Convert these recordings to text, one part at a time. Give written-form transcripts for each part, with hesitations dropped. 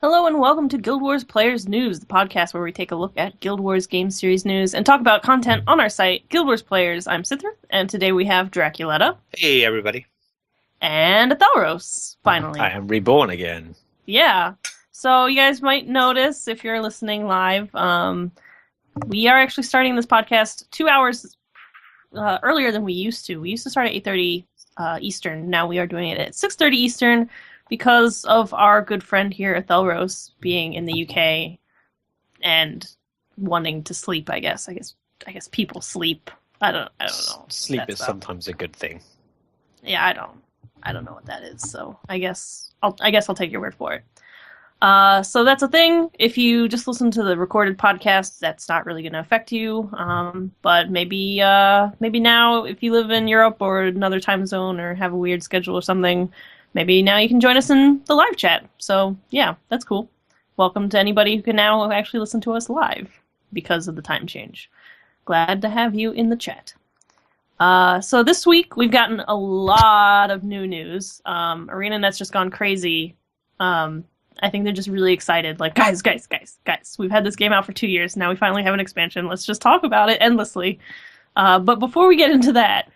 Hello and welcome to Guild Wars Players News, the podcast where we take a look at Guild Wars game series news and talk about content on our site, Guild Wars Players. I'm Sithra, and today we have Draculetta Hey, everybody. and Athelros, finally. I am reborn again. Yeah. So you guys might notice if you're listening live, we are actually starting this podcast 2 hours earlier than we used to. We used to start at 8:30 Eastern. Now we are doing it at 6:30 Eastern because of our good friend here, Athelros, being in the UK and wanting to sleep. I guess people sleep. I don't know. Sleep That's is sometimes a good thing. Yeah, I don't know what that is. So I guess I'll take your word for it. So that's a thing. If you just listen to the recorded podcast, that's not really going to affect you. But maybe now, if you live in Europe or another time zone or have a weird schedule or something, maybe now you can join us in the live chat. So yeah, that's cool. Welcome to anybody who can now actually listen to us live because of the time change. Glad to have you in the chat. So this week we've gotten a lot of new news. ArenaNet's just gone crazy. I think they're just really excited. Like, guys, we've had this game out for 2 years. Now we finally have an expansion. Let's just talk about it endlessly. But before we get into that,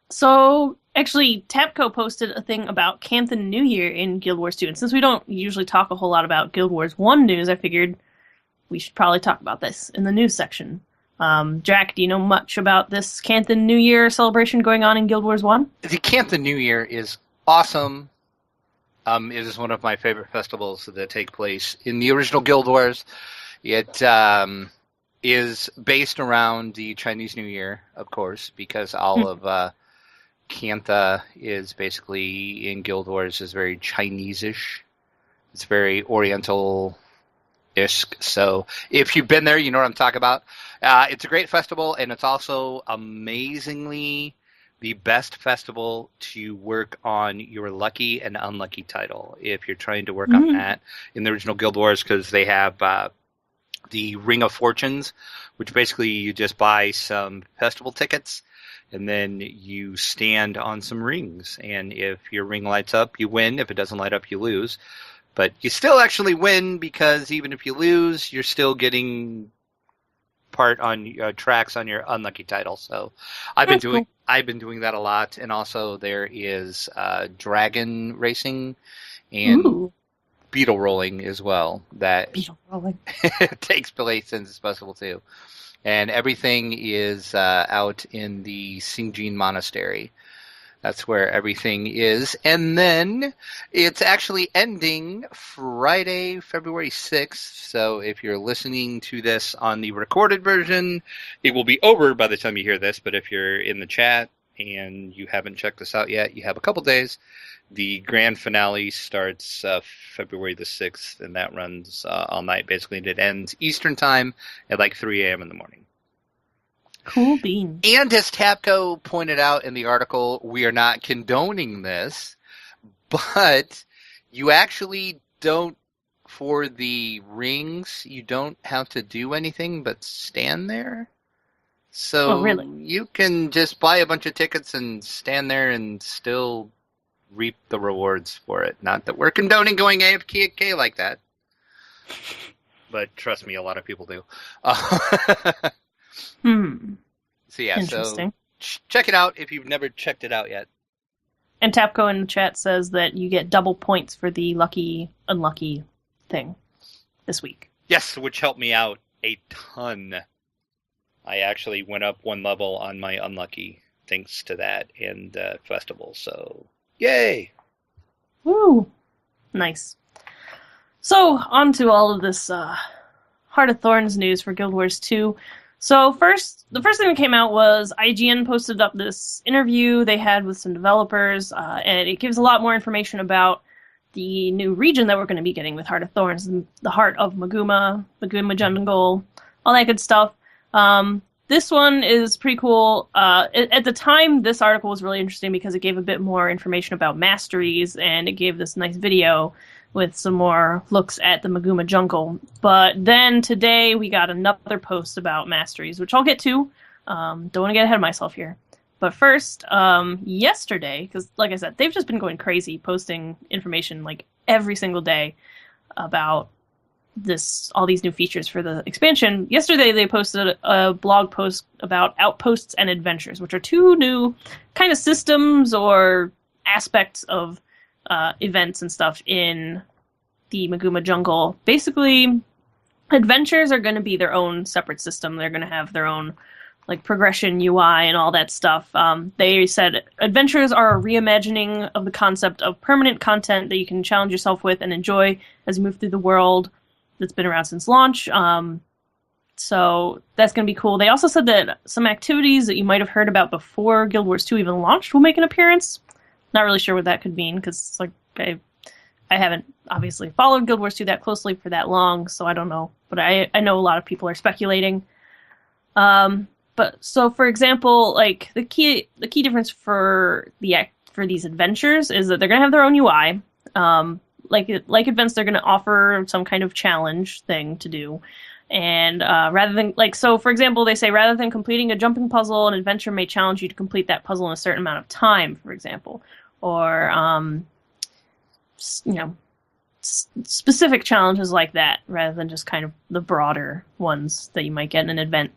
so actually Tapco posted a thing about Canthan New Year in Guild Wars 2. And since we don't usually talk a whole lot about Guild Wars 1 news, I figured we should probably talk about this in the news section. Jack, do you know much about this Canthan New Year celebration going on in Guild Wars 1? The Canthan New Year is awesome. It is one of my favorite festivals that take place in the original Guild Wars. It is based around the Chinese New Year, of course, because all of Cantha is basically in Guild Wars is very Chinese-ish. It's very Oriental-ish. So if you've been there, you know what I'm talking about. It's a great festival, and it's also amazingly the best festival to work on your lucky and unlucky title. If you're trying to work on that in the original Guild Wars, because they have the Ring of Fortunes, which basically you just buy some festival tickets, and then you stand on some rings. And if your ring lights up, you win. If it doesn't light up, you lose. But you still actually win, because even if you lose, you're still getting part on tracks on your unlucky title. So I've been doing that a lot. And also there is dragon racing and beetle rolling as well. That Beetle rolling takes place in this festival too. And everything is out in the Singjin Monastery. That's where everything is. And then it's actually ending Friday, February 6th. So if you're listening to this on the recorded version, it will be over by the time you hear this. But if you're in the chat and you haven't checked this out yet, you have a couple days. The grand finale starts February the 6th, and that runs all night, basically. And it ends Eastern time at like 3 a.m. in the morning. Cool beans. And as Tapco pointed out in the article, we are not condoning this, but you actually don't, for the rings, you don't have to do anything but stand there. So really? You can just buy a bunch of tickets and stand there and still reap the rewards for it. Not that we're condoning going AFK like that, but trust me, a lot of people do. So yeah, Interesting. So check it out if you've never checked it out yet. And Tapco in the chat says that you get double points for the lucky, unlucky thing this week. Yes, which helped me out a ton. I actually went up one level on my unlucky thanks to that and festival. So yay! Woo! Nice. So, on to all of this Heart of Thorns news for Guild Wars 2. So the first thing that came out was IGN posted up this interview they had with some developers, and it gives a lot more information about the new region that we're going to be getting with Heart of Thorns, the heart of Maguma Jungle, all that good stuff. This one is pretty cool. At the time, this article was really interesting because it gave a bit more information about masteries, and it gave this nice video with some more looks at the Maguma Jungle. But then today we got another post about masteries, which I'll get to. Don't want to get ahead of myself here. But first, yesterday, because like I said, they've just been going crazy posting information like every single day about all these new features for the expansion. Yesterday they posted a blog post about outposts and adventures, which are two new kind of systems or aspects of events and stuff in the Maguma jungle. Basically, adventures are going to be their own separate system. They're going to have their own like progression UI and all that stuff. They said adventures are a reimagining of the concept of permanent content that you can challenge yourself with and enjoy as you move through the world. That's been around since launch. So that's going to be cool. They also said that some activities that you might have heard about before Guild Wars 2 even launched will make an appearance. Not really sure what that could mean, because like I haven't obviously followed Guild Wars 2 that closely for that long, so I don't know. But I know a lot of people are speculating. But so, for example, like the key difference for these adventures is that they're going to have their own UI. Like events, they're going to offer some kind of challenge thing to do. And rather than, like, so for example, they say rather than completing a jumping puzzle, an adventure may challenge you to complete that puzzle in a certain amount of time, for example. Or, specific challenges like that, rather than just kind of the broader ones that you might get in an event.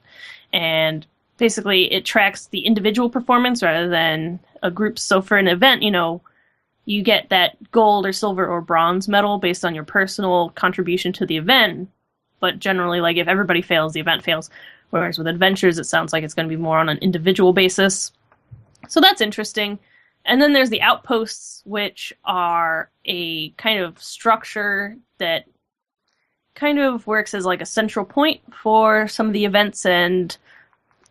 And basically, it tracks the individual performance rather than a group. So for an event, you get that gold or silver or bronze medal based on your personal contribution to the event. But generally, like, if everybody fails, the event fails. Whereas with adventures, it sounds like it's going to be more on an individual basis. So that's interesting. And then there's the outposts, which are a kind of structure that kind of works as like a central point for some of the events and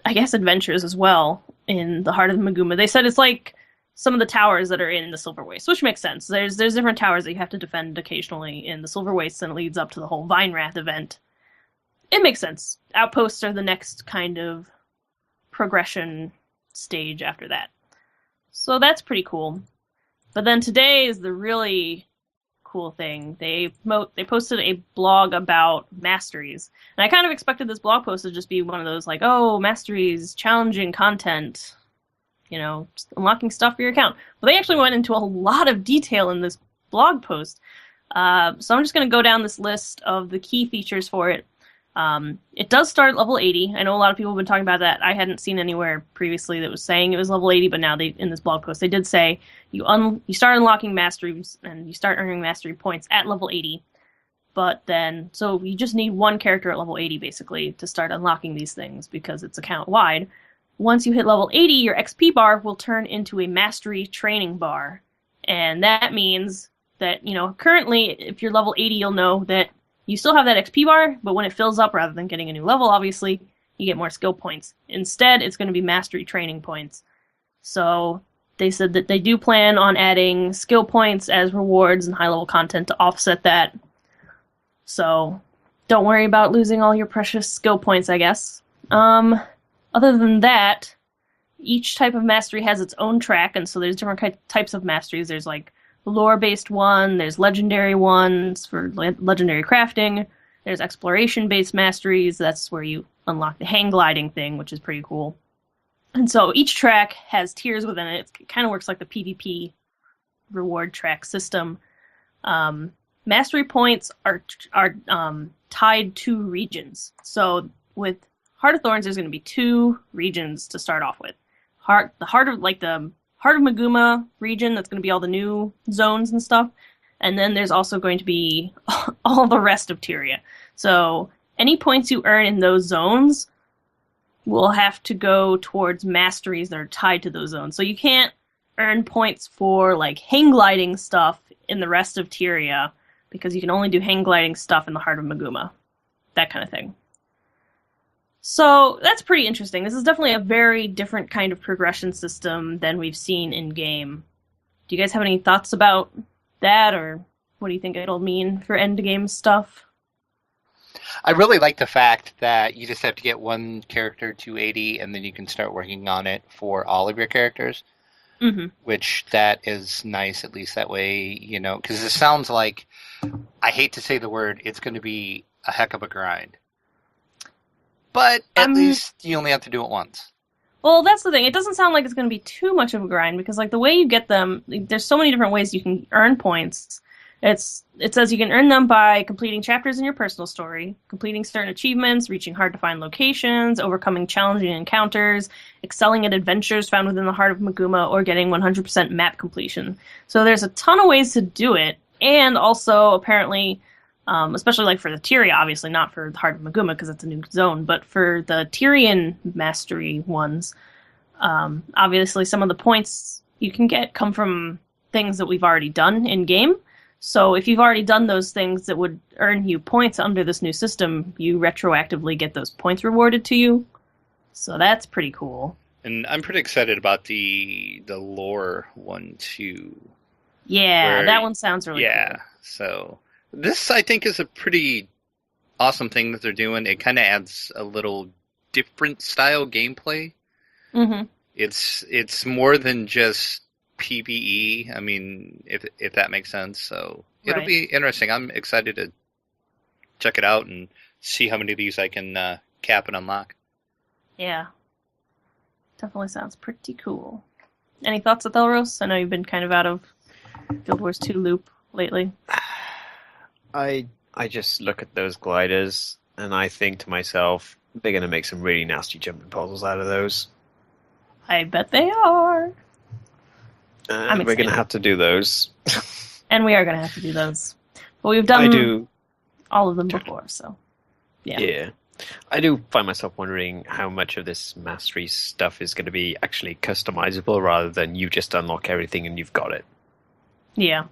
I guess adventures as well in the heart of the Maguma. They said it's like some of the towers that are in the Silver Waste, which makes sense. There's different towers that you have to defend occasionally in the Silver Waste, and it leads up to the whole Vinewrath event. It makes sense. Outposts are the next kind of progression stage after that. So that's pretty cool. But then today is the really cool thing. They posted a blog about masteries. And I kind of expected this blog post to just be one of those like, oh, masteries, challenging content, just unlocking stuff for your account. But they actually went into a lot of detail in this blog post. So I'm just going to go down this list of the key features for it. It does start at level 80. I know a lot of people have been talking about that. I hadn't seen anywhere previously that was saying it was level 80, but now in this blog post, they did say you start unlocking masteries and you start earning mastery points at level 80. But then, so you just need one character at level 80, basically, to start unlocking these things, because it's account-wide. Once you hit level 80, your XP bar will turn into a mastery training bar. And that means that, currently, if you're level 80, you'll know that you still have that XP bar, but when it fills up, rather than getting a new level, obviously, you get more skill points. Instead, it's going to be mastery training points. So they said that they do plan on adding skill points as rewards and high-level content to offset that. So don't worry about losing all your precious skill points, I guess. Other than that, each type of mastery has its own track, and so there's different types of masteries. There's like lore-based one, there's legendary ones for legendary crafting, there's exploration-based masteries, that's where you unlock the hang gliding thing, which is pretty cool. And so each track has tiers within it. It kind of works like the PvP reward track system. Mastery points are tied to regions. So with Heart of Thorns, there's going to be 2 regions to start off with. The Heart of Maguma region, that's going to be all the new zones and stuff. And then there's also going to be all the rest of Tyria. So any points you earn in those zones will have to go towards masteries that are tied to those zones. So you can't earn points for like hang gliding stuff in the rest of Tyria, because you can only do hang gliding stuff in the Heart of Maguma. That kind of thing. So that's pretty interesting. This is definitely a very different kind of progression system than we've seen in-game. Do you guys have any thoughts about that, or what do you think it'll mean for endgame stuff? I really like the fact that you just have to get one character to 80, and then you can start working on it for all of your characters. Mm-hmm. Which that is nice, at least that way, because it sounds like, I hate to say the word, it's going to be a heck of a grind. But at least you only have to do it once. Well, that's the thing. It doesn't sound like it's going to be too much of a grind, because like the way you get them, there's so many different ways you can earn points. It says you can earn them by completing chapters in your personal story, completing certain achievements, reaching hard to find locations, overcoming challenging encounters, excelling at adventures found within the heart of Maguma, or getting 100% map completion. So there's a ton of ways to do it, and also apparently, especially like for the Tyria, obviously not for the heart of Maguma because it's a new zone, but for the Tyrian mastery ones, obviously some of the points you can get come from things that we've already done in game. So if you've already done those things that would earn you points under this new system, you retroactively get those points rewarded to you. So that's pretty cool. And I'm pretty excited about the lore one too. Yeah, that one sounds really cool. Yeah, so this I think is a pretty awesome thing that they're doing. It kind of adds a little different style gameplay. Mm-hmm. It's more than just PvE. I mean, if that makes sense. So it'll be interesting. I'm excited to check it out and see how many of these I can cap and unlock. Yeah. Definitely sounds pretty cool. Any thoughts, Athelros? I know you've been kind of out of Guild Wars 2 loop lately. I just look at those gliders and I think to myself, they're going to make some really nasty jumping puzzles out of those. I bet they are. We're going to have to do those. And we are going to have to do those. But we've done all of them before, so yeah. Yeah. I do find myself wondering how much of this mastery stuff is going to be actually customizable rather than you just unlock everything and you've got it. Yeah.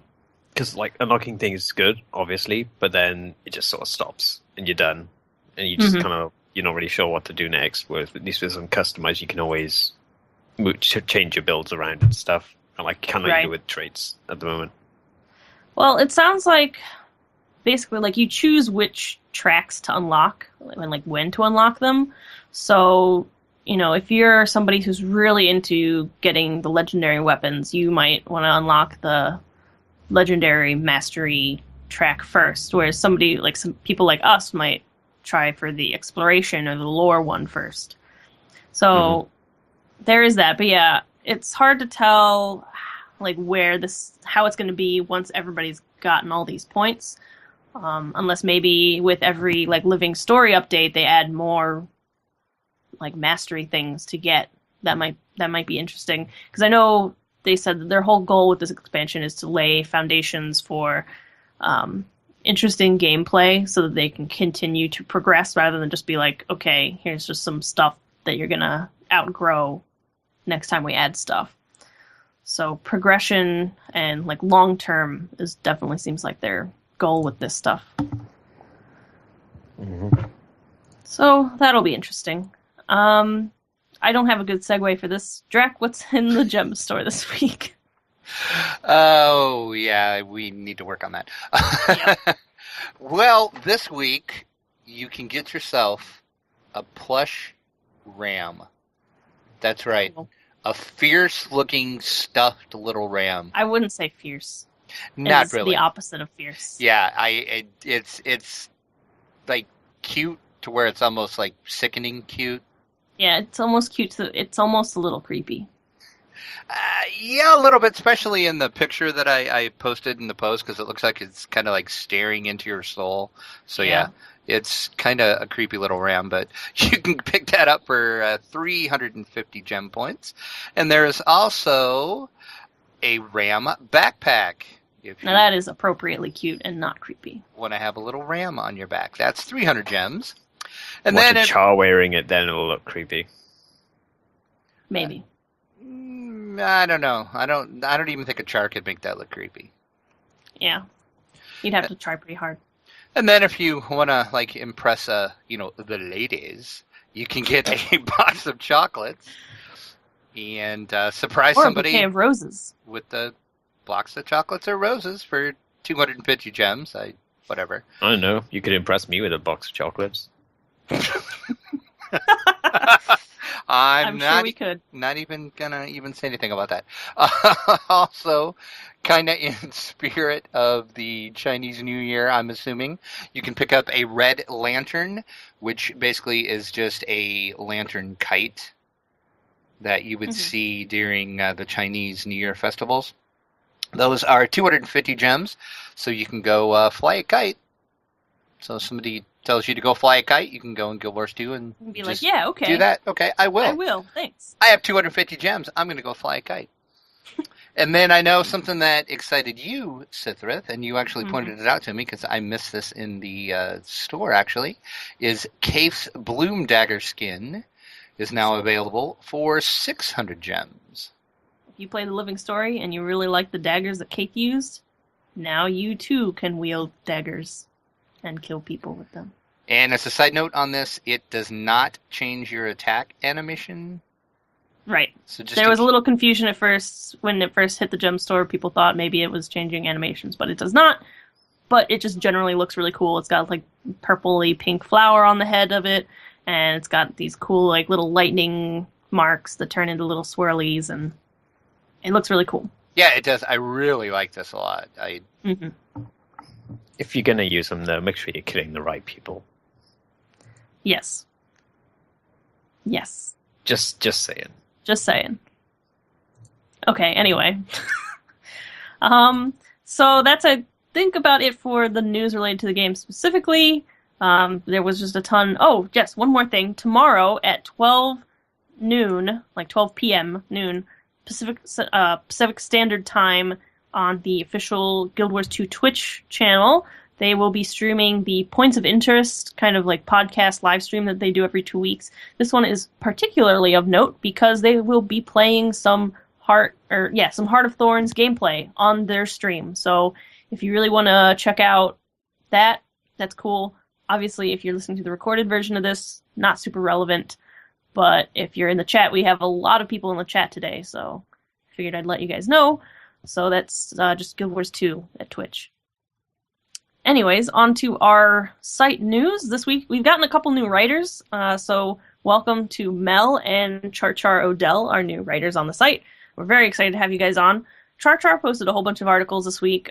Because like unlocking things is good, obviously, but then it just sort of stops and you're done. And you just kind of, you're not really sure what to do next. Whereas at least with some customized, you can always change your builds around and stuff. And like kind of do with traits at the moment. Well, it sounds like basically like you choose which tracks to unlock and like when to unlock them. So, you know, if you're somebody who's really into getting the legendary weapons, you might want to unlock the legendary mastery track first, whereas somebody like some people like us might try for the exploration or the lore one first. So there is that, but yeah, it's hard to tell like how it's going to be once everybody's gotten all these points. Unless maybe with every like living story update they add more like mastery things to get. That might be interesting, because I know they said that their whole goal with this expansion is to lay foundations for interesting gameplay so that they can continue to progress rather than just be like, okay, here's just some stuff that you're gonna outgrow next time we add stuff. So progression and like long term is definitely seems like their goal with this stuff. So that'll be interesting. I don't have a good segue for this. Drac, what's in the gem store this week? Oh, yeah, we need to work on that. Yeah. Well, this week, you can get yourself a plush ram. That's right. Cool. A fierce-looking, stuffed little ram. I wouldn't say fierce. Not it's really. The opposite of fierce. Yeah, it's like cute to where it's almost like sickening cute. Yeah, it's almost cute. It's almost a little creepy. Yeah, a little bit, especially in the picture that I posted in the post, because it looks like it's kind of like staring into your soul. So yeah, it's kind of a creepy little ram, but you can pick that up for 350 gem points. And there is also a ram backpack. Now that is appropriately cute and not creepy. Want to have a little ram on your back. That's 300 gems. And Watch then a char wearing it, then it'll look creepy. Maybe. I don't know. I don't even think a char could make that look creepy. Yeah. You'd have to try pretty hard. And then if you want to like impress the ladies, you can get a box of chocolates and surprise somebody a bouquet of roses with the box of chocolates or roses for 250 gems. Whatever. I don't know. You could impress me with a box of chocolates. I'm sure we could. Not even gonna even say anything about that. Also, kind of in spirit of the Chinese New Year, I'm assuming you can pick up a red lantern, which basically is just a lantern kite that you would see during the Chinese New Year festivals. Those are 250 gems, so you can go fly a kite. So if somebody tells you to go fly a kite, you can go in Guild Wars 2 and Be just like, yeah, okay. do that. Okay, I will. I will, thanks. I have 250 gems. I'm going to go fly a kite. And then I know something that excited you, Sithrith, and you actually pointed it out to me because I missed this in the store, actually, is Kaif's Bloom Dagger skin is now available for 600 gems. If you play the Living Story and you really like the daggers that Kaif used, now you too can wield daggers and kill people with them. And as a side note on this, it does not change your attack animation. Right. So just there was a little confusion at first. When it first hit the gem store, people thought maybe it was changing animations, but it does not. But it just generally looks really cool. It's got like purpley pink flower on the head of it, and it's got these cool like little lightning marks that turn into little swirlies, and it looks really cool. Yeah, it does. I really like this a lot. If you're going to use them, though, make sure you're killing the right people. Yes. Yes. Just saying. Just saying. Okay, anyway. So that's, I think, about it for the news related to the game specifically. There was just a ton... Oh, yes, one more thing. Tomorrow at 12 noon, like 12 p.m. noon, Pacific Standard Time on the official Guild Wars 2 Twitch channel, they will be streaming the Points of Interest kind of like podcast live stream that they do every 2 weeks. This one is particularly of note because they will be playing some Heart of Thorns gameplay on their stream. So if you really want to check out that, that's cool. Obviously, if you're listening to the recorded version of this, not super relevant. But if you're in the chat, we have a lot of people in the chat today, so I figured I'd let you guys know. So that's just Guild Wars 2 at Twitch. Anyways, on to our site news. This week, we've gotten a couple new writers, so welcome to Mel and Char Odell, our new writers on the site. We're very excited to have you guys on. Char posted a whole bunch of articles this week,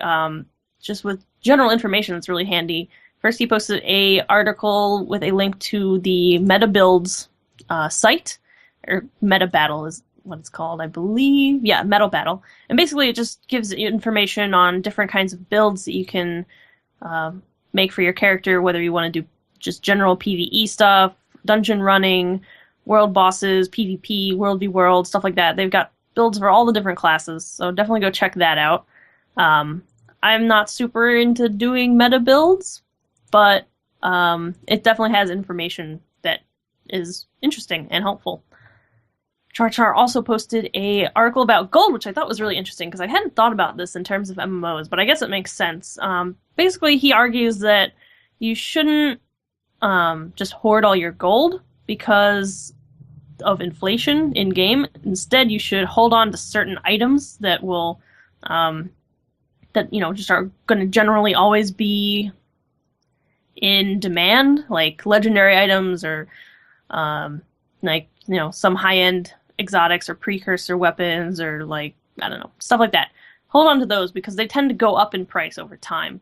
just with general information that's really handy. First, he posted a article with a link to the Meta Builds site, or Meta Battle is what it's called, I believe. Yeah, Meta Battle. And basically it just gives information on different kinds of builds that you can make for your character, whether you want to do just general PvE stuff, dungeon running, world bosses, PvP, World v World, stuff like that. They've got builds for all the different classes, so definitely go check that out. I'm not super into doing meta builds, but it definitely has information that is interesting and helpful. Char also posted a article about gold, which I thought was really interesting because I hadn't thought about this in terms of MMOs, but I guess it makes sense. Basically, he argues that you shouldn't just hoard all your gold because of inflation in game. Instead, you should hold on to certain items that will just are going to generally always be in demand, like legendary items or some high-end exotics or precursor weapons or stuff like that. Hold on to those because they tend to go up in price over time.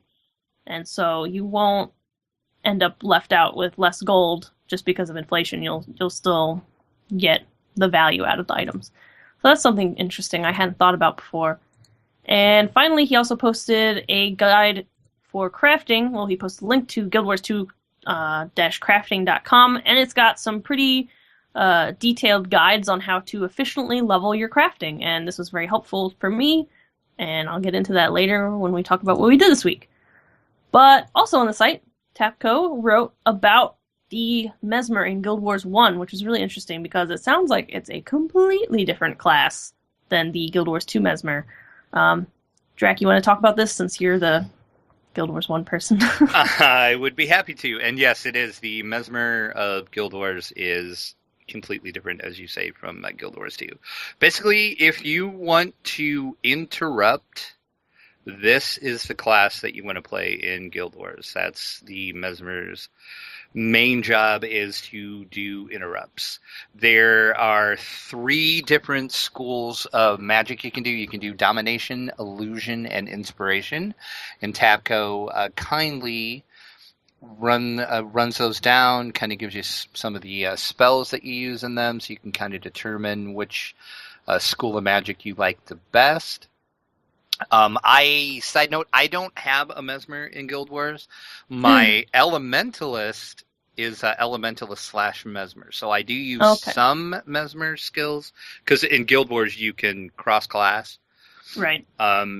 And so you won't end up left out with less gold just because of inflation. You'll still get the value out of the items. So that's something interesting I hadn't thought about before. And finally, he also posted a guide for crafting. Well, he posted a link to Guild Wars 2 crafting.com, and it's got some pretty detailed guides on how to efficiently level your crafting. And this was very helpful for me, and I'll get into that later when we talk about what we did this week. But also on the site, Tapco wrote about the Mesmer in Guild Wars 1, which is really interesting because it sounds like it's a completely different class than the Guild Wars 2 Mesmer. Drac, you want to talk about this since you're the Guild Wars 1 person? I would be happy to. And yes, it is. The Mesmer of Guild Wars is completely different, as you say, from Guild Wars 2. Basically, if you want to interrupt, this is the class that you want to play in Guild Wars. That's the Mesmer's main job, is to do interrupts. There are 3 different schools of magic you can do. You can do domination, illusion, and inspiration. And Tapco kindly runs those down, kind of gives you some of the spells that you use in them, so you can kind of determine which school of magic you like the best. Side note, I don't have a Mesmer in Guild Wars. My Elementalist is Elementalist / Mesmer. So I do use some Mesmer skills, because in Guild Wars you can cross-class. Right.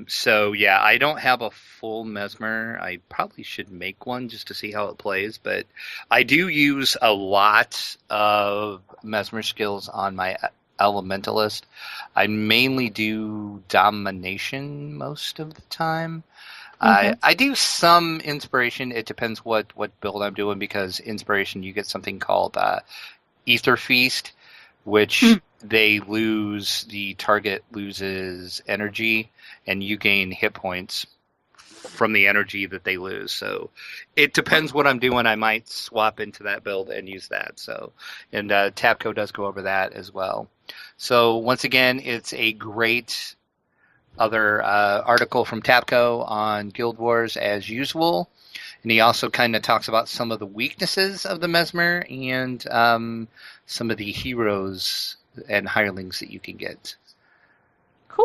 So yeah, I don't have a full Mesmer. I probably should make one just to see how it plays, but I do use a lot of Mesmer skills on my Elementalist. I mainly do Domination most of the time. I do some Inspiration. It depends what build I'm doing, because Inspiration you get something called Ether Feast, which the target loses energy, and you gain hit points from the energy that they lose. So it depends what I'm doing. I might swap into that build and use that. So, and Tapco does go over that as well. So once again, it's a great other article from Tapco on Guild Wars as usual. And he also kind of talks about some of the weaknesses of the Mesmer and some of the heroes and hirelings that you can get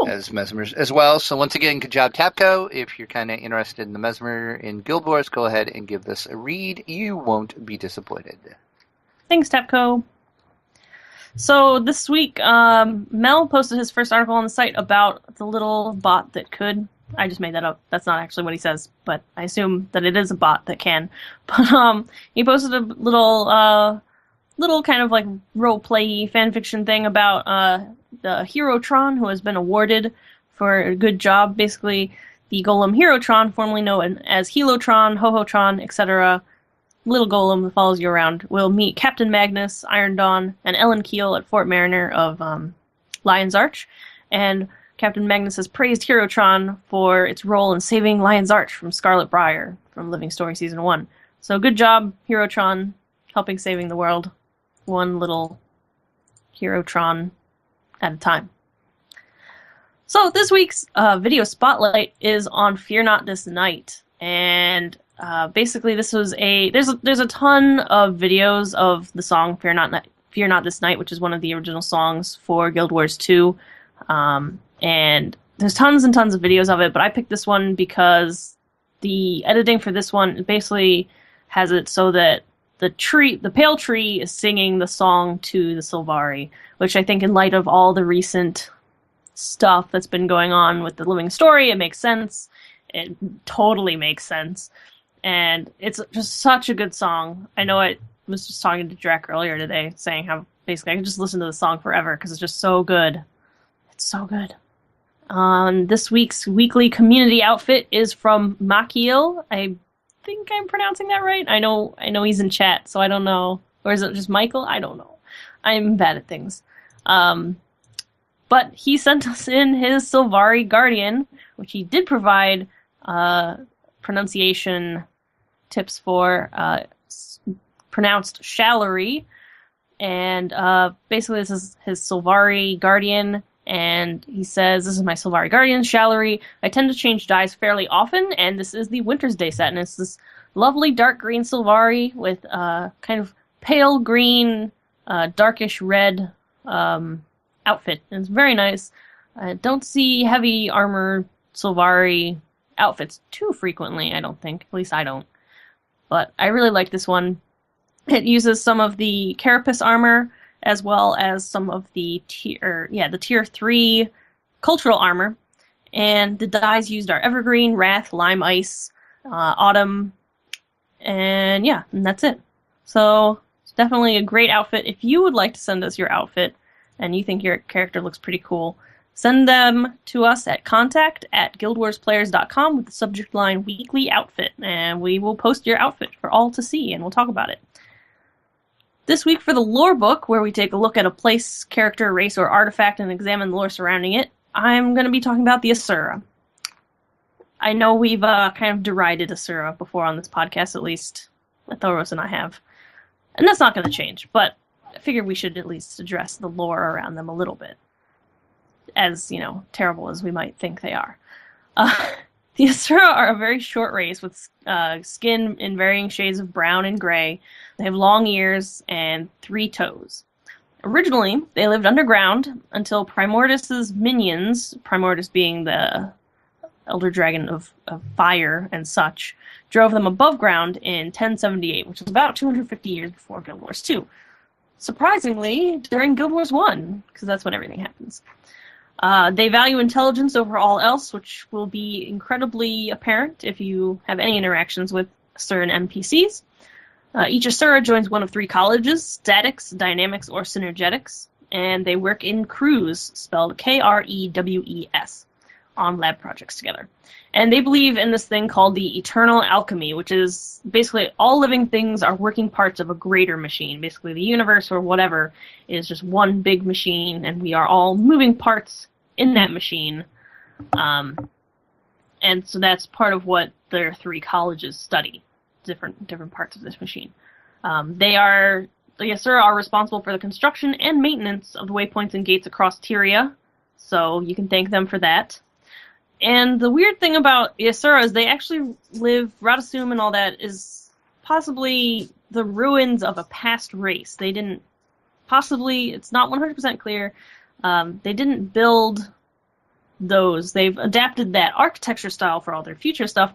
as Mesmers as well. So once again, good job, Tapco. If you're kind of interested in the Mesmer in Guild Wars, go ahead and give this a read. You won't be disappointed. Thanks, Tapco. So this week, Mel posted his first article on the site about the little bot that could. I just made that up. That's not actually what he says, but I assume that it is a bot that can. But he posted a little kind of like role-play fanfiction thing about the Herotron, who has been awarded for a good job. Basically, the golem Herotron, formerly known as Helotron, Hohotron, etc., little golem that follows you around, will meet Captain Magnus, Iron Dawn, and Ellen Keel at Fort Mariner of Lion's Arch. And Captain Magnus has praised Herotron for its role in saving Lion's Arch from Scarlet Briar from Living Story Season 1. So good job, Herotron, helping saving the world. One little Herotron at a time. So this week's video spotlight is on Fear Not This Night. And basically this was there's a ton of videos of the song Fear Not This Night, which is one of the original songs for Guild Wars 2. And there's tons and tons of videos of it, but I picked this one because the editing for this one basically has it so that the pale tree is singing the song to the Sylvari, which I think in light of all the recent stuff that's been going on with the Living Story, it makes sense. It totally makes sense. And it's just such a good song. I know I was just talking to Drek earlier today, saying how basically I could just listen to the song forever because it's just so good. It's so good. This week's weekly community outfit is from Makiel. I think I'm pronouncing that right. I know he's in chat, so I don't know. Or is it just Michael? I don't know. I'm bad at things. But he sent us in his Sylvari Guardian, which he did provide pronunciation tips for, pronounced Shallery. And basically this is his Sylvari Guardian. And he says, this is my Sylvari Guardian, Shallery. I tend to change dyes fairly often, and this is the Winter's Day set. And it's this lovely dark green Sylvari with kind of pale green, darkish red outfit. And it's very nice. I don't see heavy armor Sylvari outfits too frequently, I don't think. At least I don't. But I really like this one. It uses some of the Carapace armor, as well as some of the tier 3 cultural armor. And the dyes used are Evergreen, Wrath, Lime Ice, Autumn, and yeah, and that's it. So it's definitely a great outfit. If you would like to send us your outfit and you think your character looks pretty cool, send them to us at contact@guildwarsplayers.com with the subject line weekly outfit, and we will post your outfit for all to see, and we'll talk about it. This week for the lore book, where we take a look at a place, character, race, or artifact and examine the lore surrounding it, I'm going to be talking about the Asura. I know we've kind of derided Asura before on this podcast, at least Thoros and I have. And that's not going to change, but I figured we should at least address the lore around them a little bit. As, terrible as we might think they are. The Asura are a very short race with skin in varying shades of brown and gray. They have long ears and 3 toes. Originally, they lived underground until Primordus's minions, Primordus being the elder dragon of fire and such, drove them above ground in 1078, which is about 250 years before Guild Wars 2. Surprisingly, during Guild Wars 1, because that's when everything happens. They value intelligence over all else, which will be incredibly apparent if you have any interactions with Asuran NPCs. Each Asura joins one of 3 colleges, Statics, Dynamics, or Synergetics, and they work in crews, spelled Krewes, on lab projects together. And they believe in this thing called the eternal alchemy, which is basically all living things are working parts of a greater machine. Basically, the universe or whatever is just one big machine, and we are all moving parts in that machine. And so that's part of what their 3 colleges study, different parts of this machine. The Asura are responsible for the construction and maintenance of the waypoints and gates across Tyria, so you can thank them for that. And the weird thing about the Asura is they actually live, Radasum and all that is possibly the ruins of a past race. They didn't, possibly, it's not 100% clear, they didn't build those. They've adapted that architecture style for all their future stuff.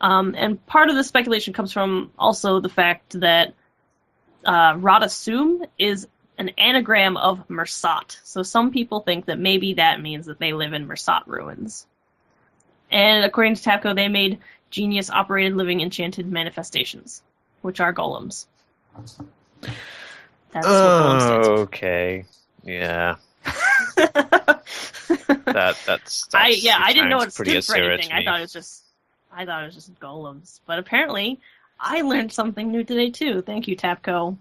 And part of the speculation comes from also the fact that Radasum is an anagram of Mersat. So some people think that maybe that means that they live in Mersat ruins. And according to Tapco, they made genius-operated living enchanted manifestations, which are golems. That's what golems stands for. Okay. Yeah. That's I didn't know it pretty stood for anything. to me. I thought it was just golems. But apparently, I learned something new today too. Thank you, Tapco,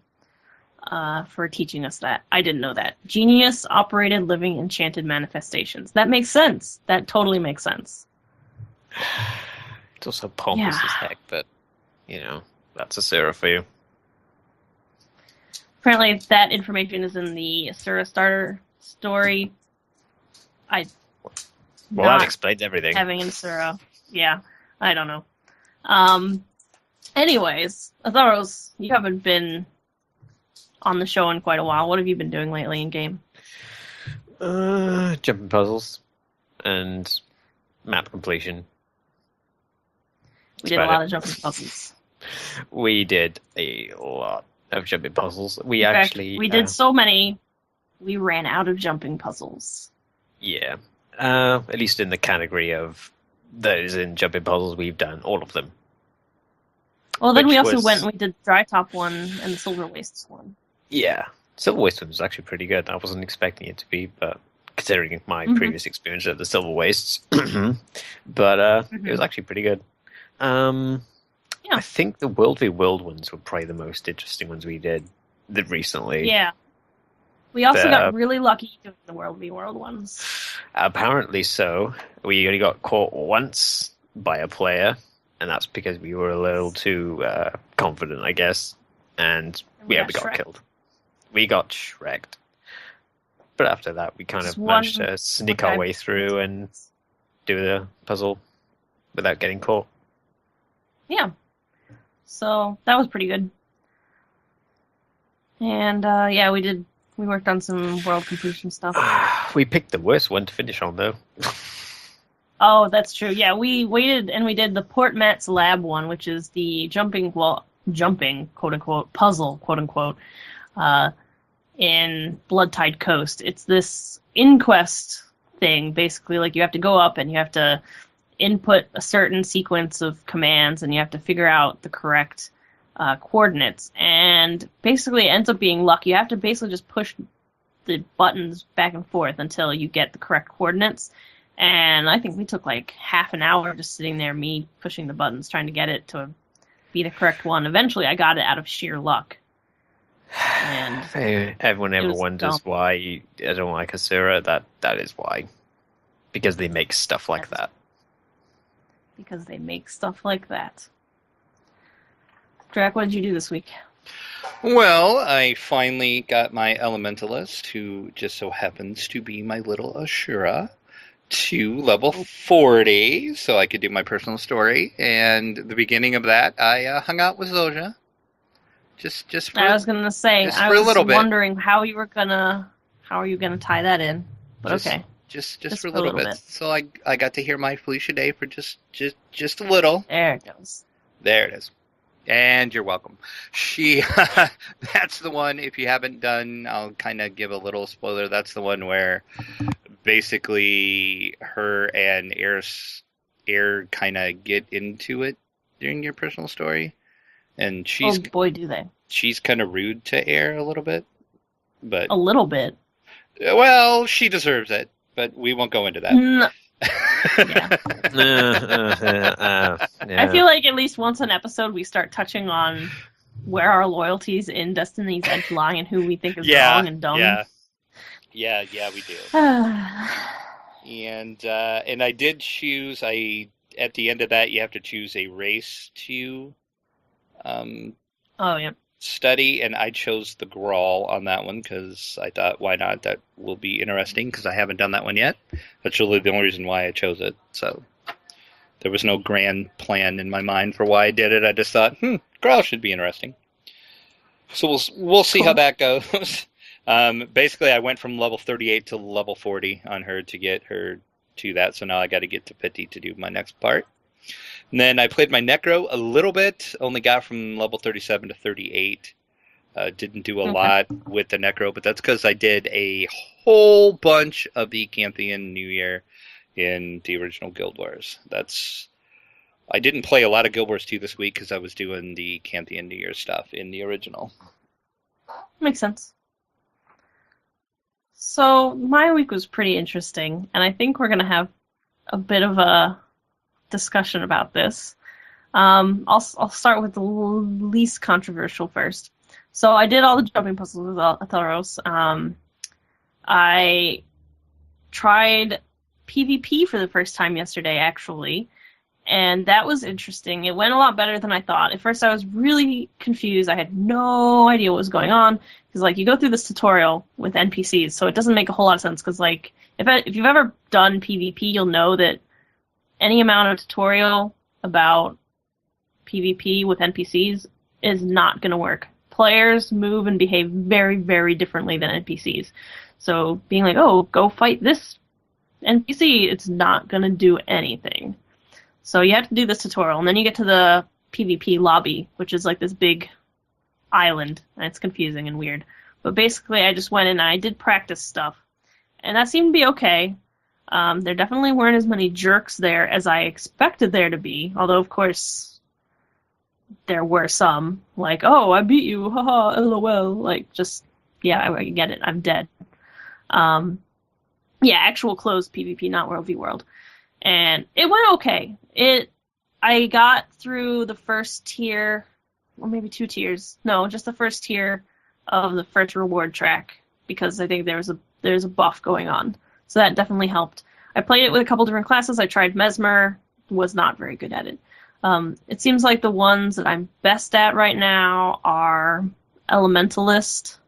for teaching us that. I didn't know that. Genius-operated living enchanted manifestations. That makes sense. That totally makes sense. It's also pompous as heck, but, that's Asura for you. Apparently, that information is in the Asura starter story. Well, that explains everything. Having an Asura. Yeah, I don't know. Anyways, Atharos, you haven't been on the show in quite a while. What have you been doing lately in game? Jumping puzzles and map completion. We did a lot of jumping puzzles. We did a lot of jumping puzzles. We did so many, we ran out of jumping puzzles. Yeah. At least in the category of those in jumping puzzles, we've done all of them. Well, then we also went and we did Dry Top one and the Silver Wastes one. Yeah. Silver Wastes one was actually pretty good. I wasn't expecting it to be, but considering my previous experience at the Silver Wastes. But it was actually pretty good. I think the World v. World ones were probably the most interesting ones we did recently. Yeah. We also got really lucky doing the World v. World ones. Apparently so. We only got caught once by a player, and that's because we were a little too confident, I guess. And we got killed. We got shreked. But after that, we kind of managed to sneak our way through and do the puzzle without getting caught. Yeah. So that was pretty good. And we worked on some world completion stuff. We picked the worst one to finish on, though. Oh, that's true. Yeah, we waited and we did the Port Mat's Lab one, which is the jumping, quote unquote, puzzle, quote unquote, in Bloodtide Coast. It's this inquest thing, basically. Like, you have to go up and you have to input a certain sequence of commands and you have to figure out the correct coordinates. And basically it ends up being luck. You have to basically just push the buttons back and forth until you get the correct coordinates. And I think we took like half an hour just sitting there, me pushing the buttons, trying to get it to be the correct one. Eventually I got it out of sheer luck. And everyone ever wonders why I don't like Asura. That is why. Because they make stuff like that. Because they make stuff like that. Drac, what did you do this week? Well, I finally got my Elementalist, who just so happens to be my little Ashura, to level 40, so I could do my personal story. And the beginning of that, I hung out with Zoja. Just for, I was gonna say, I was wondering how you were gonna tie that in, but okay. Just Just for a for a little little bit. bit. So I got to hear my Felicia Day for just a little. There it goes. There it is. And you're welcome. She, that's the one, if you haven't done, I'll kind of give a little spoiler. That's the one where basically her and Air kind of get into it during your personal story. And Oh boy, do they. she's kind of rude to Air a little bit. But, A little bit. well, she deserves it. But we won't go into that. No. Yeah. Yeah. I feel like at least once an episode we start touching on where our loyalties in Destiny's Edge lie and who we think is wrong and dumb. Yeah, we do. And I did choose. At the end of that, you have to choose a race to Oh yeah. study, and I chose the Grawl on that one because I thought, why not? That will be interesting because I haven't done that one yet. That's really the only reason why I chose it. So there was no grand plan in my mind for why I did it. I just thought, Grawl should be interesting. So we'll see how that goes. Basically, I went from level 38 to level 40 on her to get her to that. So now I got to get to 50 to do my next part. And then I played my Necro a little bit. Only got from level 37 to 38. Didn't do a lot with the Necro, but that's because I did a whole bunch of the Canthian New Year in the original Guild Wars. I didn't play a lot of Guild Wars 2 this week because I was doing the Canthian New Year stuff in the original. Makes sense. So my week was pretty interesting, and I think we're going to have a bit of a discussion about this. I'll start with the least controversial first. So I did all the jumping puzzles with Atheros. I tried PvP for the first time yesterday, actually, and that was interesting. It went a lot better than I thought. At first I was really confused. I had no idea what was going on, because you go through this tutorial with NPCs, so it doesn't make a whole lot of sense, because if you've ever done PvP, you'll know that any amount of tutorial about PvP with NPCs is not going to work. Players move and behave very, very differently than NPCs. So being like, oh, go fight this NPC, it's not going to do anything. So you have to do this tutorial, and then you get to the PvP lobby, which is like this big island, and it's confusing and weird. But basically, I just went in and I did practice stuff, and that seemed to be okay. There definitely weren't as many jerks there as I expected there to be, although, of course, there were some, like, oh, I beat you, haha, lol, I get it, I'm dead. Actual closed PvP, not World v World. And it went okay. I got through the first tier, or maybe 2 tiers, no, just the first tier of the first reward track, because I think there's a buff going on. So that definitely helped. I played it with a couple different classes. I tried Mesmer, was not very good at it. It seems like the ones that I'm best at right now are Elementalist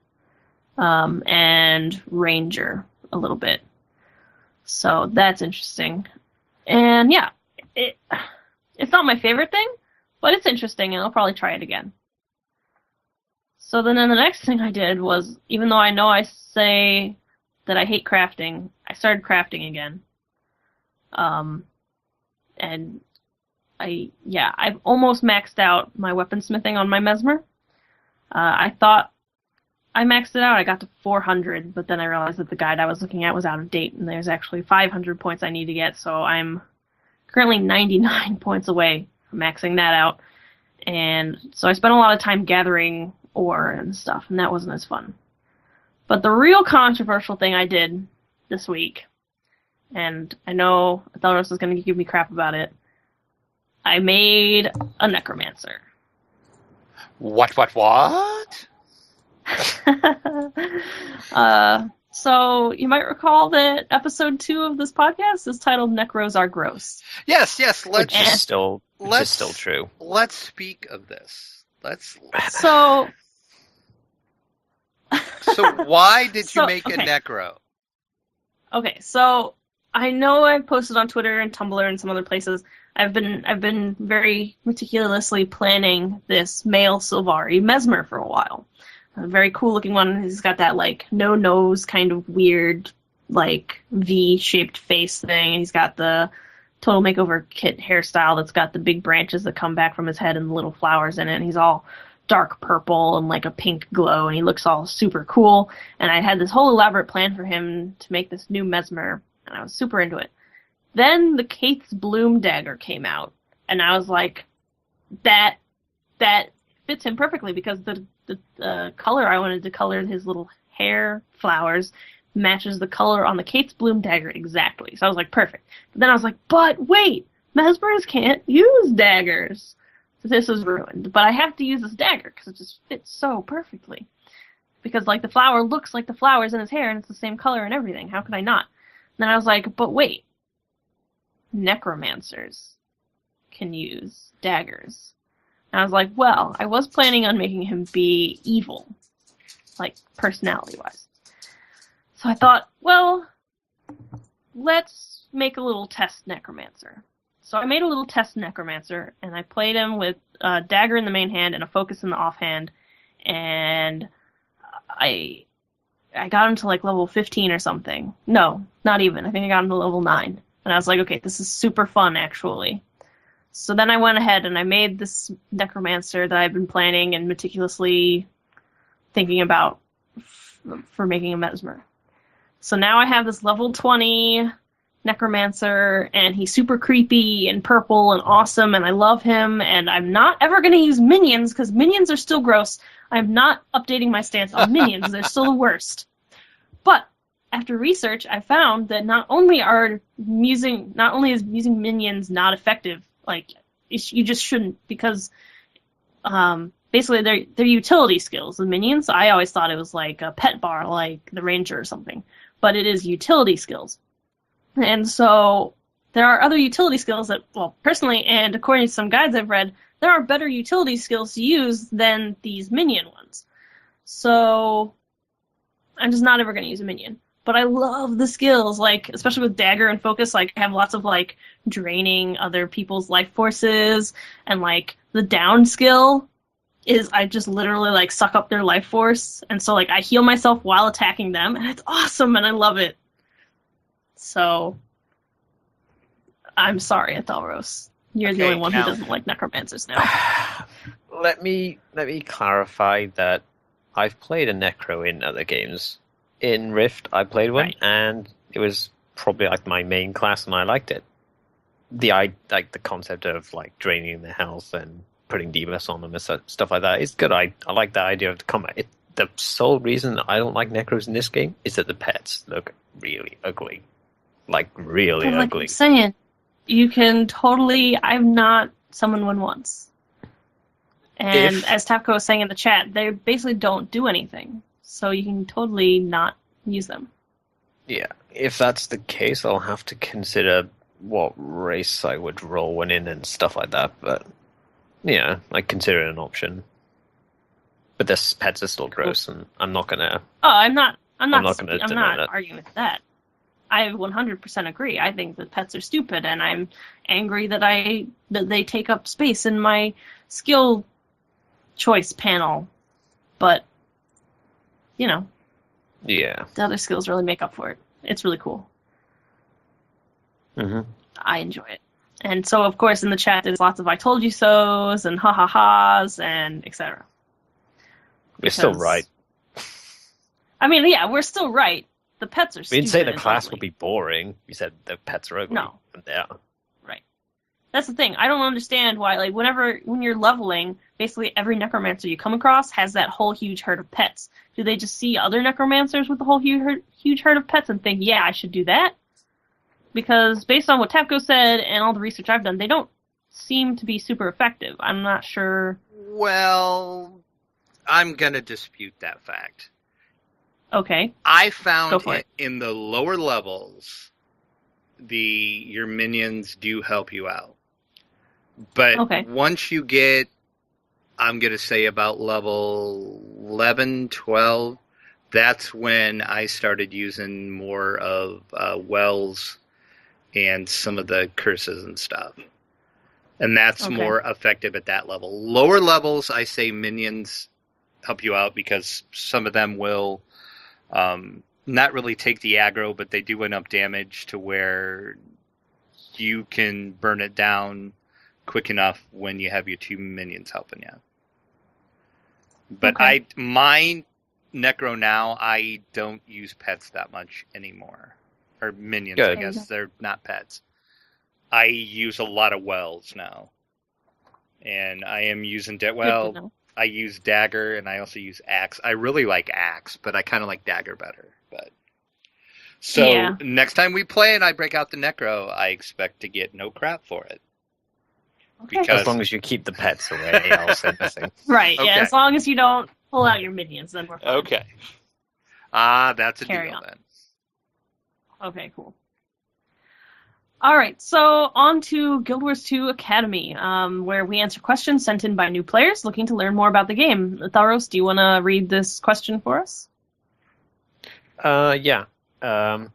and Ranger a little bit. So that's interesting. And yeah, it's not my favorite thing, but it's interesting, and I'll probably try it again. So then the next thing I did was, even though I know I say that I hate crafting, I started crafting again. And I've almost maxed out my weaponsmithing on my Mesmer. I thought I maxed it out, I got to 400, but then I realized that the guide I was looking at was out of date, and there's actually 500 points I need to get, so I'm currently 99 points away from maxing that out. And so I spent a lot of time gathering ore and stuff, and that wasn't as fun. But the real controversial thing I did this week, and I know Atheros is going to give me crap about it, I made a necromancer. What? So you might recall that episode 2 of this podcast is titled "Necros Are Gross." Yes. Which is still true. Let's speak of this. So why did you make a necro? Okay, so I know I've posted on Twitter and Tumblr and some other places. I've been very meticulously planning this male Sylvari Mesmer for a while. A very cool looking one. He's got that no nose kind of weird like V-shaped face thing, and he's got the Total Makeover Kit hairstyle that's got the big branches that come back from his head and the little flowers in it, and he's all dark purple and like a pink glow, and he looks all super cool. And I had this whole elaborate plan for him to make this new Mesmer, and I was super into it. Then the Kate's Bloom dagger came out, and I was like, that fits him perfectly, because the color I wanted to color his little hair flowers matches the color on the Kate's Bloom dagger exactly. So I was like, perfect. But then I was like, but wait, Mesmers can't use daggers. So this is ruined. But I have to use this dagger because it just fits so perfectly. Because like the flower looks like the flowers in his hair, and it's the same color and everything. How could I not? And then I was like, but wait, necromancers can use daggers. And I was like, well, I was planning on making him be evil, like personality-wise. So I thought, well, let's make a little test necromancer. So I made a little test necromancer, and I played him with a dagger in the main hand and a focus in the offhand, and I got him to like level 15 or something. No, not even. I think I got him to level 9. And I was like, okay, this is super fun, actually. So then I went ahead and I made this necromancer that I've been planning and meticulously thinking about for making a Mesmer. So now I have this level 20 necromancer, and he's super creepy and purple and awesome, and I love him, and I'm not ever going to use minions, because minions are still gross. I'm not updating my stance on minions. They're still the worst. But after research, I found that not only is using minions not effective, like, you just shouldn't, because basically they're utility skills. The minions, I always thought it was like a pet bar, like the ranger or something, but it is utility skills. And so there are other utility skills that, well, personally, and according to some guides I've read, there are better utility skills to use than these minion ones. So I'm just not ever going to use a minion. But I love the skills, like, especially with dagger and focus, like, I have lots of, like, draining other people's life forces, and, like, the down skill is I just literally, like, suck up their life force, and so, like, I heal myself while attacking them, and it's awesome, and I love it. So, I'm sorry, Athelros. You're the only one who doesn't like necromancers now. Let me clarify that I've played a necro in other games. In Rift, I played one, and it was probably like my main class, and I liked it. The concept of like draining their health and putting debuffs on them and stuff like that is good. I like the idea of the combat. The sole reason I don't like necros in this game is that the pets look really ugly, like really ugly. Like I'm saying, you can totally. I've not summoned one once, and as Tapco was saying in the chat, they basically don't do anything. So you can totally not use them. Yeah, if that's the case, I'll have to consider what race I would roll one in and stuff like that. But yeah, I consider it an option. But this pets are still gross, and I'm not gonna. Oh, I'm not arguing with that. I 100% agree. I think that pets are stupid, and I'm angry that they take up space in my skill choice panel. But yeah, the other skills really make up for it. It's really cool. Mm-hmm. I enjoy it. And so, of course, in the chat, there's lots of I told you so's and ha-ha-ha's and etc. We're still right. I mean, yeah, we're still right. The pets are stupid. We didn't say the class would be boring. We said the pets are ugly. No. Yeah. Right. That's the thing. I don't understand why, like, when you're leveling, basically every necromancer you come across has that whole huge herd of pets. Do they just see other necromancers with the whole huge herd of pets and think, yeah, I should do that? Because based on what Tapco said and all the research I've done, they don't seem to be super effective. I'm not sure. Well, I'm going to dispute that fact. Okay. I found in the lower levels, your minions do help you out. But once you get, I'm going to say about level 11, 12, that's when I started using more of wells and some of the curses and stuff. And that's more effective at that level. Lower levels, I say minions help you out because some of them will not really take the aggro, but they do enough damage to where you can burn it down quick enough when you have your 2 minions helping you. But Okay. my Necro now, I don't use pets that much anymore. Or minions, Good. I guess. They're not pets. I use a lot of wells now. And I am using Good to well, know. I use dagger, and I also use axe. I really like axe, but I kind of like dagger better. But so Yeah. next time we play and I break out the Necro, I expect to get no crap for it. Okay. Because As long as you keep the pets away, I'll say nothing. Right, yeah, Okay. as long as you don't pull out your minions, then we're fine. okay, that's a Carry deal on. then. Okay, cool. Alright, so on to Guild Wars 2 Academy, where we answer questions sent in by new players looking to learn more about the game. Thalros, do you want to read this question for us? Yeah. Do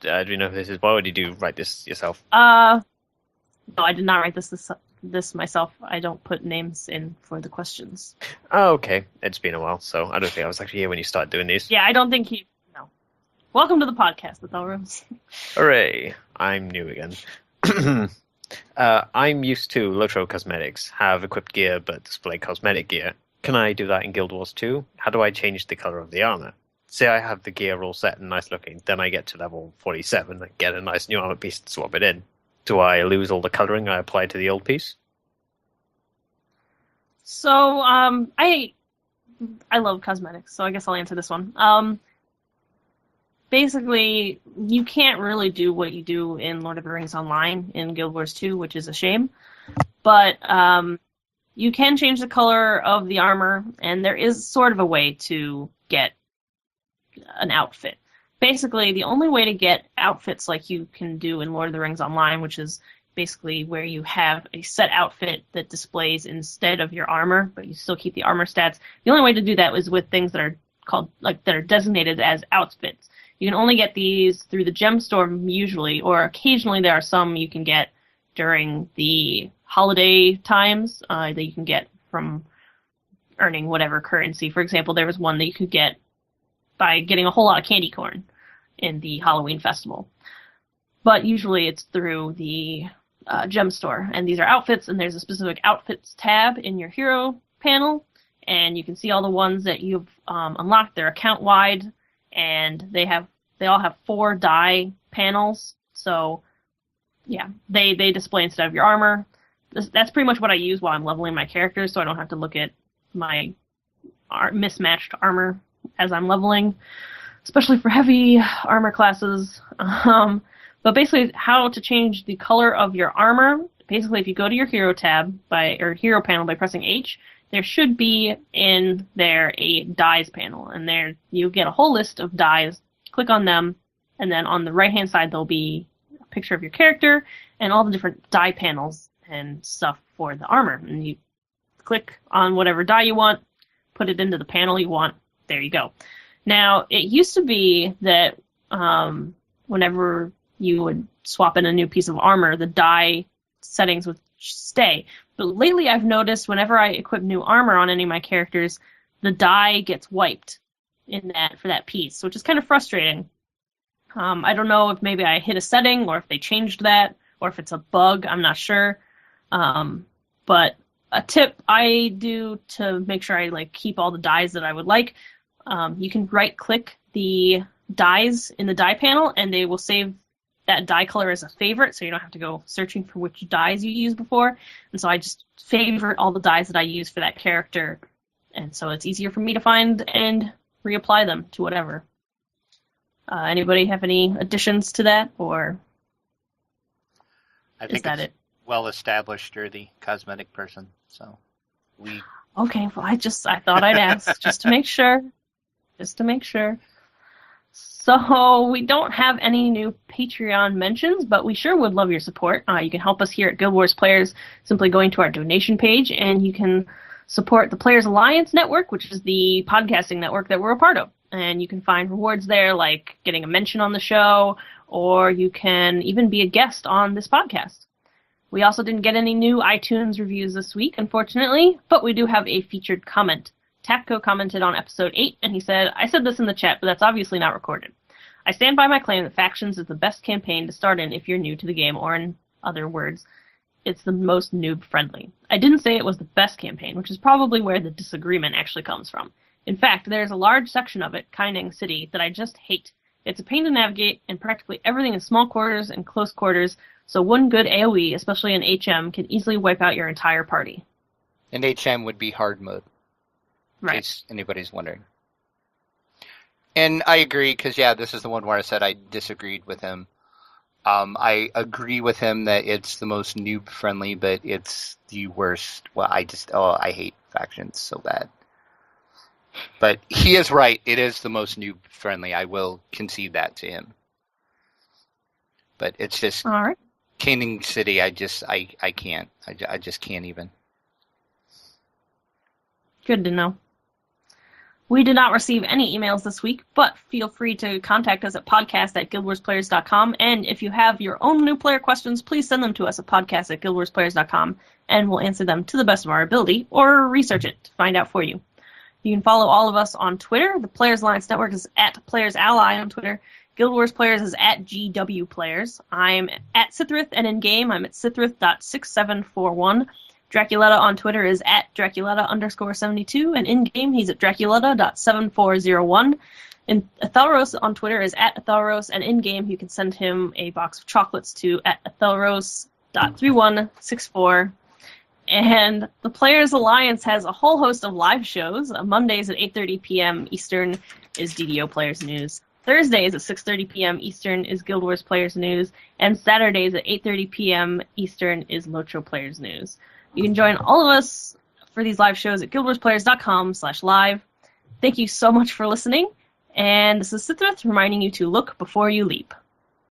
you know if this is or did you write this yourself? No, I did not write this myself. I don't put names in for the questions. Oh, okay. It's been a while, so I don't think I was actually here when you started doing these. Yeah, I don't think he... No. Welcome to the podcast, Thalros. Hooray! I'm new again. I'm used to Lotro Cosmetics, have equipped gear but display cosmetic gear. Can I do that in Guild Wars 2? How do I change the color of the armor? Say I have the gear all set and nice looking, then I get to level 47 and get a nice new armor piece to swap it in. Do I lose all the coloring I applied to the old piece? So, I love cosmetics, so I guess I'll answer this one. Basically, you can't really do what you do in Lord of the Rings Online in Guild Wars 2, which is a shame. But you can change the color of the armor, and there is sort of a way to get an outfit. Basically, the only way to get outfits like you can do in Lord of the Rings Online, which is basically where you have a set outfit that displays instead of your armor, but you still keep the armor stats. The only way to do that is with things that are called, like, that are designated as outfits. You can only get these through the Gemstorm usually, or occasionally there are some you can get during the holiday times that you can get from earning whatever currency. For example, there was one that you could get by getting a whole lot of candy corn in the Halloween festival. But usually it's through the gem store, and these are outfits, and there's a specific outfits tab in your hero panel, and you can see all the ones that you've unlocked. They're account wide, and they all have 4 die panels. So yeah, they display instead of your armor. That's pretty much what I use while I'm leveling my characters, so I don't have to look at my mismatched armor as I'm leveling, especially for heavy armor classes. But basically, how to change the color of your armor, basically if you go to your hero tab or hero panel by pressing H, there should be in there a dyes panel, and there you get a whole list of dyes. Click on them, and then on the right hand side there'll be a picture of your character and all the different dye panels and stuff for the armor. And you click on whatever dye you want, put it into the panel you want. There you go. Now, it used to be that whenever you would swap in a new piece of armor, the dye settings would stay. But lately I've noticed whenever I equip new armor on any of my characters, the dye gets wiped for that piece, which is kind of frustrating. I don't know if maybe I hit a setting or if they changed that or if it's a bug. I'm not sure. But a tip I do to make sure I keep all the dyes that I would like, you can right-click the dyes in the dye panel, and they will save that dye color as a favorite, so you don't have to go searching for which dyes you used before. And so I just favorite all the dyes that I use for that character, and so it's easier for me to find and reapply them to whatever. Anybody have any additions to that, or I is think that it's it? well established you're the cosmetic person, so we Okay, well, I thought I'd ask just to make sure. So we don't have any new Patreon mentions, but we sure would love your support. You can help us here at Guild Wars Players simply going to our donation page, and you can support the Players Alliance Network, which is the podcasting network that we're a part of. And you can find rewards there, like getting a mention on the show, or you can even be a guest on this podcast. We also didn't get any new iTunes reviews this week, unfortunately, but we do have a featured comment Tapco commented on episode 8, and he said, I said this in the chat, but that's obviously not recorded. I stand by my claim that Factions is the best campaign to start in if you're new to the game, or in other words, it's the most noob-friendly. I didn't say it was the best campaign, which is probably where the disagreement actually comes from. In fact, there's a large section of it, Kaineng City, that I just hate. It's a pain to navigate, and practically everything is small quarters and close quarters, so one good AoE, especially in HM, can easily wipe out your entire party. And HM would be hard mode, in Right. case anybody's wondering. And I agree, because, yeah, this is the one where I said I disagreed with him. I agree with him that it's the most noob-friendly, but it's the worst. Well, I hate Factions so bad. But he is right. It is the most noob-friendly. I will concede that to him. But it's just, All right. Kaineng City, I can't. I just can't even. Good to know. We did not receive any emails this week, but feel free to contact us at podcast@guildwarsplayers.com, and if you have your own new player questions, please send them to us at podcast@guildwarsplayers.com, and we'll answer them to the best of our ability, or research it to find out for you. You can follow all of us on Twitter. The Players Alliance Network is at Players Ally on Twitter. Guild Wars Players is at GW Players. I'm at Sithrith, and in game I'm at Sithrith.6741. Draculetta on Twitter is at Draculetta_72, and in game he's at Draculetta.7401. And Ethelros on Twitter is at Ethelros, and in game you can send him a box of chocolates to at Ethelros.3164. And the Players Alliance has a whole host of live shows. Mondays at 8:30 p.m. Eastern is DDO Players News. Thursdays at 6:30 p.m. Eastern is Guild Wars Players News. And Saturdays at 8:30 p.m. Eastern is Locho Players News. You can join all of us for these live shows at guildwarsplayers.com/live. Thank you so much for listening. And this is Sithrith reminding you to look before you leap.